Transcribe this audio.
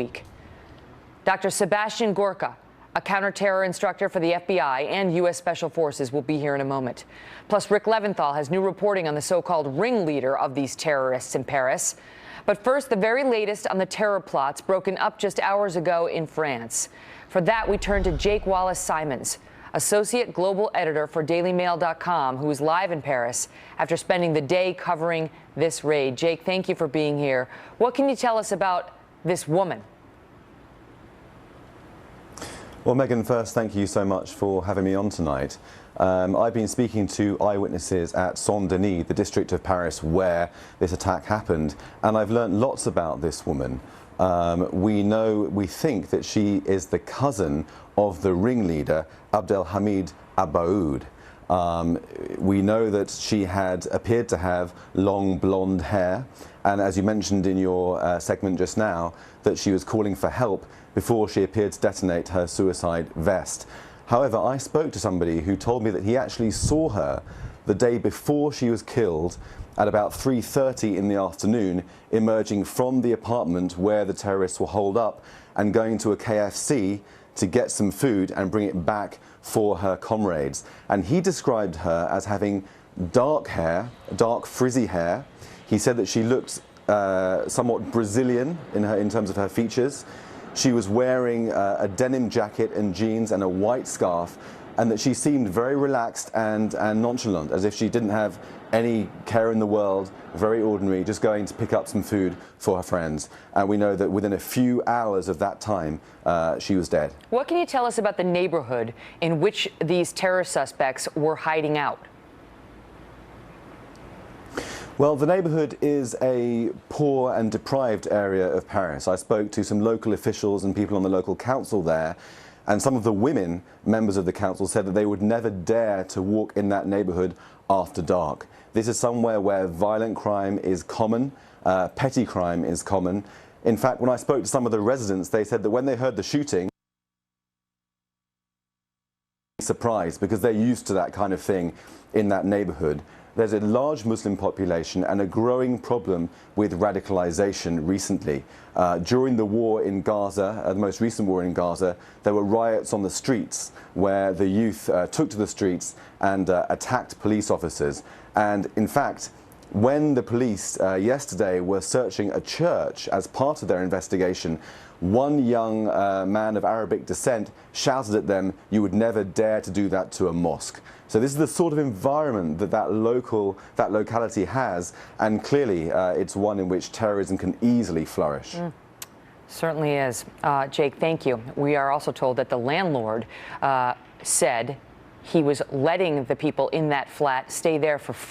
week. Dr. Sebastian Gorka, a counterterror instructor for the FBI and U.S. Special Forces, will be here in a moment. Plus, Rick Leventhal has new reporting on the so-called ringleader of these terrorists in Paris. But first, the very latest on the terror plots broken up just hours ago in France. For that, we turn to Jake Wallis Simons, associate global editor for DailyMail.com, who is live in Paris after spending the day covering this raid. Jake, thank you for being here. What can you tell us about this woman? Well, Megan, first, thank you so much for having me on tonight. I've been speaking to eyewitnesses at Saint-Denis, the district of Paris where this attack happened, and I've learned lots about this woman. We think that she is the cousin of the ringleader, Abdelhamid Abaoud. We know that she had appeared to have long blonde hair, and as you mentioned in your segment just now, that she was calling for help before she appeared to detonate her suicide vest. However, I spoke to somebody who told me that he actually saw her the day before she was killed at about 3:30 in the afternoon, emerging from the apartment where the terrorists were holed up and going to a KFC to get some food and bring it back for her comrades. And he described her as having dark hair, dark frizzy hair. He said that she looked somewhat Brazilian in terms of her features. She was wearing a denim jacket and jeans and a white scarf, and that she seemed very relaxed and nonchalant, as if she didn't have any care in the world, very ordinary, just going to pick up some food for her friends. And we know that within a few hours of that time, she was dead. What can you tell us about the neighborhood in which these terror suspects were hiding out? Well, the neighborhood is a poor and deprived area of Paris. I spoke to some local officials and people on the local council there, and some of the women, members of the council, said that they would never dare to walk in that neighborhood after dark. This is somewhere where violent crime is common, petty crime is common. In fact, when I spoke to some of the residents, they said that when they heard the shooting, surprised, because they're used to that kind of thing in that neighborhood. There's a large Muslim population and a growing problem with radicalization recently. During the war in Gaza, the most recent war in Gaza, there were riots on the streets where the youth took to the streets and attacked police officers. And in fact, when the police yesterday were searching a church as part of their investigation, one young man of Arabic descent shouted at them, "You would never dare to do that to a mosque." So this is the sort of environment that locality has, and clearly it's one in which terrorism can easily flourish. Certainly is. Jake, thank you. We are also told that the landlord said he was letting the people in that flat stay there for free.